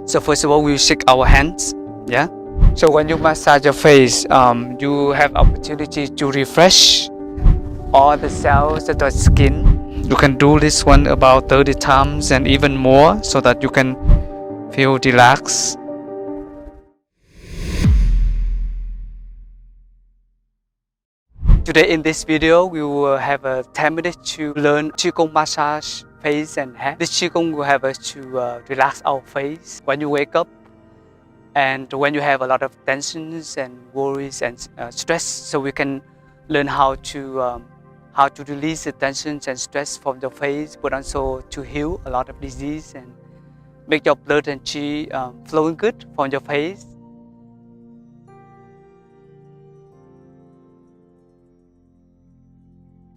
So first of all, we'll shake our hands. Yeah. So when you massage your face, you have opportunity to refresh all the cells of the skin. You can do this one about 30 times and even more, so that you can feel relaxed. Today in this video, we will have a 10 minutes to learn Qigong massage face and head. This Qigong will have us to relax our face when you wake up and when you have a lot of tensions and worries and stress. So we can learn how to release the tensions and stress from your face, but also to heal a lot of disease and make your blood and chi flowing good from your face.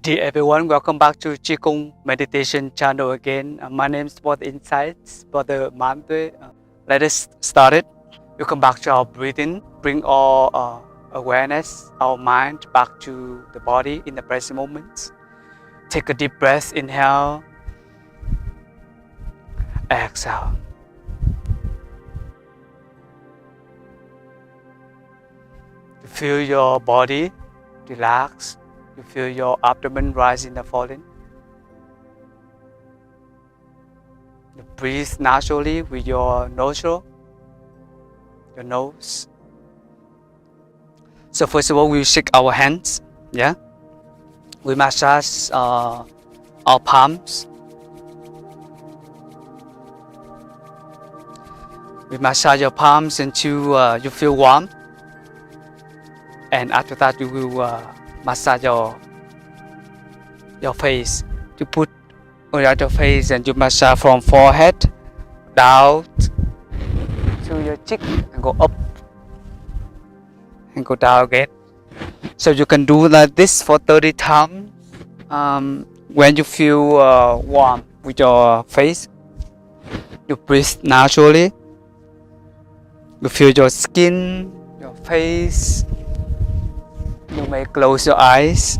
Dear everyone, welcome back to Qigong meditation channel again. My name is Brother Insights, Brother Man Tue. Let us start it. We come back to our breathing. Bring all awareness, our mind back to the body in the present moment. Take a deep breath, inhale, exhale. Feel your body relax. You feel your abdomen rising and falling. You breathe naturally with your nostril, your nose. So first of all, we shake our hands. Yeah, we massage our palms. We massage your palms until you feel warm, and after that, you will massage your face. You put around your face and you massage from forehead down to your cheek and go up and go down again. So you can do like this for 30 times. When you feel warm with your face, you breathe naturally. You feel your skin, your face. You may close your eyes.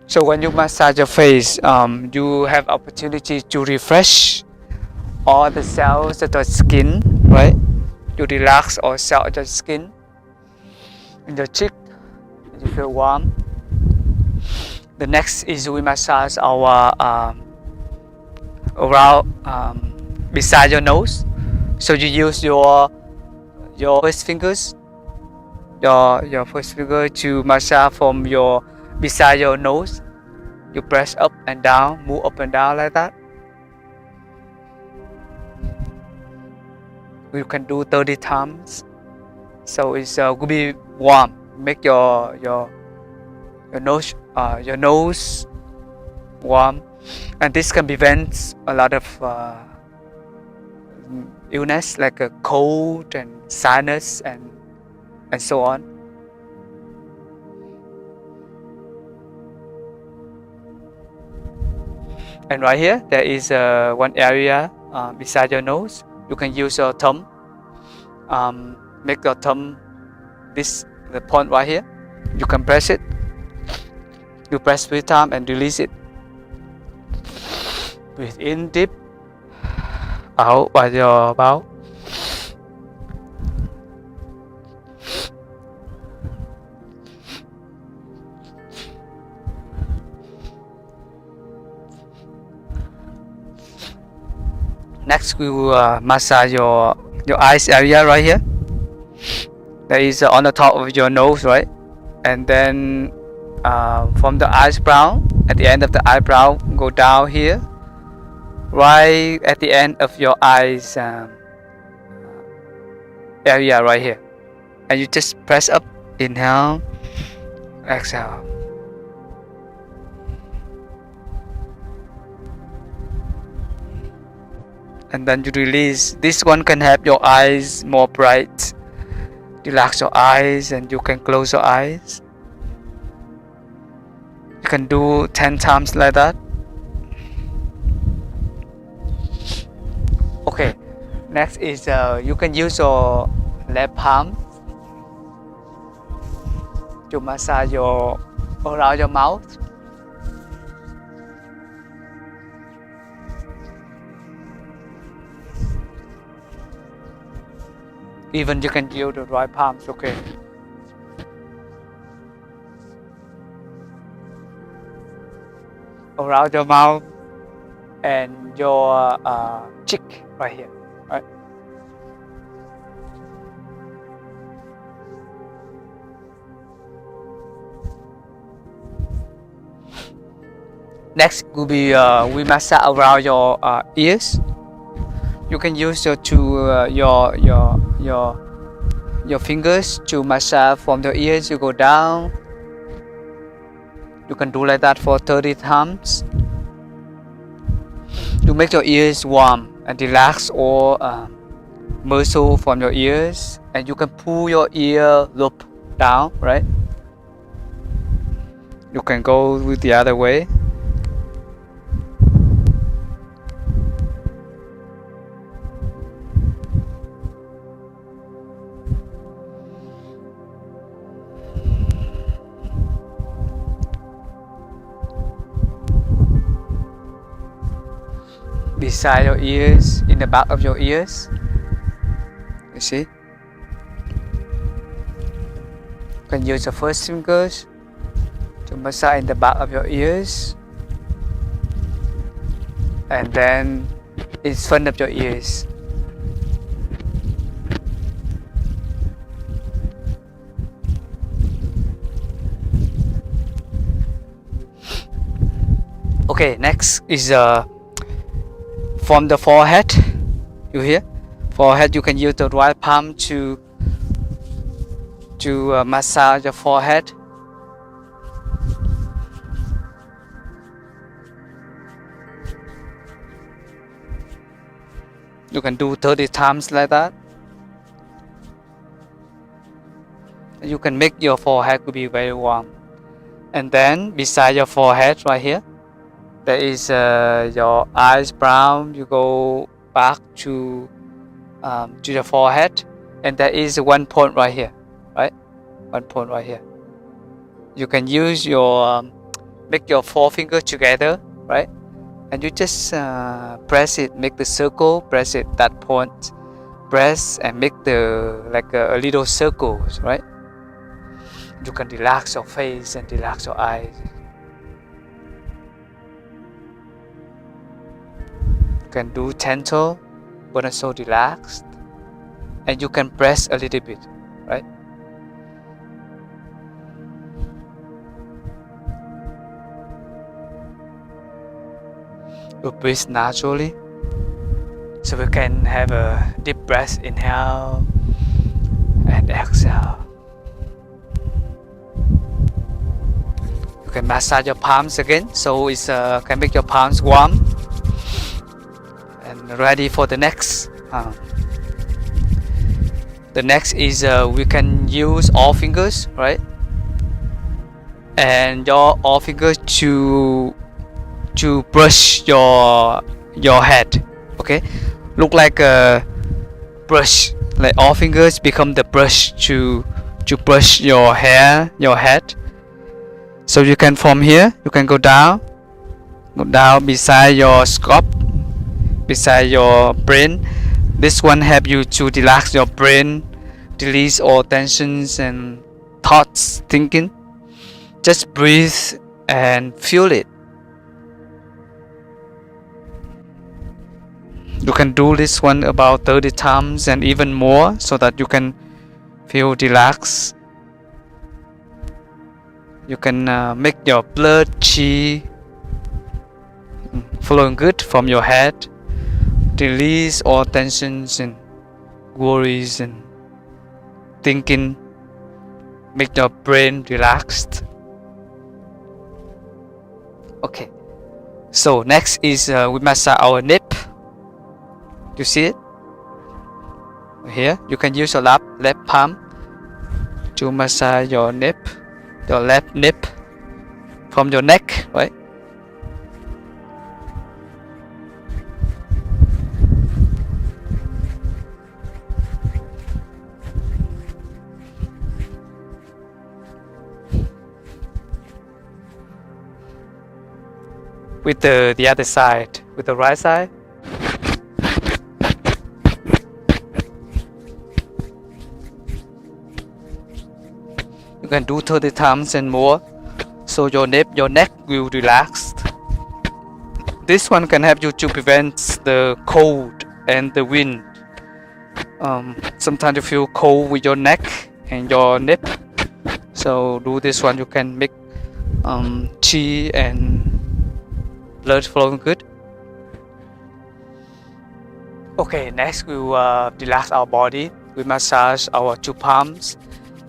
So when you massage your face, you have opportunity to refresh all the cells of the skin, right? You relax all cells of the skin in your cheek. You feel warm. The next is we massage our around beside your nose. So you use your first fingers, your first finger to massage from your beside your nose. You press up and down, move up and down like that. You can do 30 times. So it's will be warm. Make your nose warm, and this can prevent a lot of illness like a cold and sinus and so on. And right here there is one area beside your nose. You can use your thumb. Make your thumb the point right here. You can press it. You press 3 times and release it. Breathe in deep, out by your mouth. Next, we will massage your eyes area right here. That is on the top of your nose, right? And then from the eyebrow, at the end of the eyebrow, go down here, right at the end of your eyes area right here, and you just press up, inhale, exhale. And then you release. This one can help your eyes more bright. Relax your eyes and you can close your eyes. You can do 10 times like that. Okay, Next is you can use your left palm to massage your around your mouth. Even you can use the right palm, okay. Around your mouth and your cheek right here, right? Next will be we massage around your ears. You can use your your fingers to massage from your ears. You go down. You can do like that for 30 times to make your ears warm and relax all muscle from your ears, and you can pull your ear loop down, right? You can go with the other way. Beside your ears, in the back of your ears, you see. You can use the first fingers to massage in the back of your ears, and then in front of your ears. Okay, next is from the forehead. You hear? Forehead, you can use the right palm to massage your forehead. You can do 30 times like that. You can make your forehead to be very warm. And then beside your forehead right here, there is your eyes brown. You go back to the forehead, and there is one point right here, right? One point right here. You can use your make your forefinger together, right? And you just press it, make the circle, press it that point, press and make the like a little circles, right? You can relax your face and relax your eyes. You can do gentle, but not so relaxed, and you can press a little bit, right? You breathe naturally, so we can have a deep breath, inhale and exhale. You can massage your palms again, so it can make your palms warm and ready for the next. The next is we can use all fingers, right? And your all fingers to brush your head. Okay, look like a brush. Like all fingers become the brush to brush your hair, your head. So you can from here, you can go down beside your scalp, beside your brain. This one help you to relax your brain, release all tensions and thoughts, thinking. Just breathe and feel it. You can do this one about 30 times and even more, so that you can feel relaxed. You can make your blood chi flowing good from your head, release all tensions and worries and thinking, make your brain relaxed. Okay, so next is we massage our neck. You see it? Here, you can use your left palm to massage your neck, your left neck from your neck, right? with the other side, with the right side. You can do 30 times and more, so your neck will relax. This one can help you to prevent the cold and the wind. Sometimes you feel cold with your neck and your neck, so do this one. You can make chi and blood flowing good. Okay, next we will relax our body. We massage our two palms,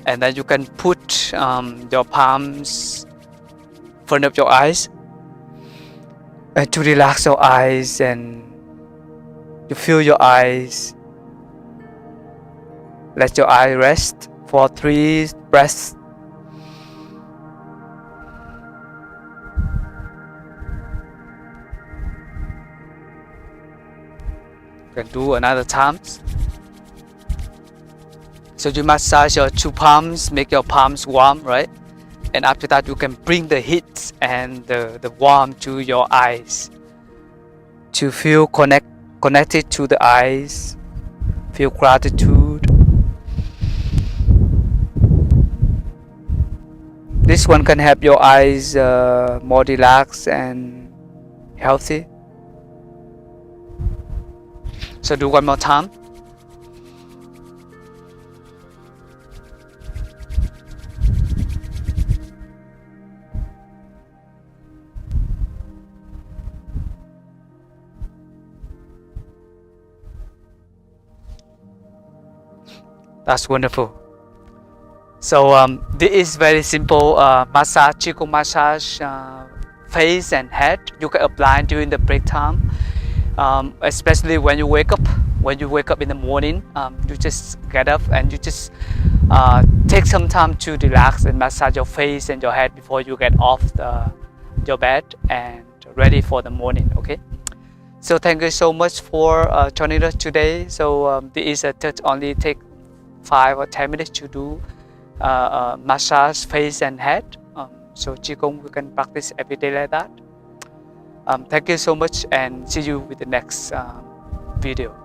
and then you can put your palms in front of your eyes to relax your eyes, and you feel your eyes. Let your eye rest for 3 breaths. You can do another time. So you massage your two palms, make your palms warm, right? And after that, you can bring the heat and the warmth to your eyes to feel connected to the eyes, feel gratitude. This one can help your eyes more relaxed and healthy. So do one more time. That's wonderful. So this is very simple massage, Qigong massage, face and head. You can apply during the break time, especially when you wake up. When you wake up in the morning, you just get up and you just take some time to relax and massage your face and your head before you get off your bed and ready for the morning. Okay. So thank you so much for joining us today. So this is only take 5 or 10 minutes to do massage face and head. So Qigong we can practice every day like that. Thank you so much, and see you with the next video.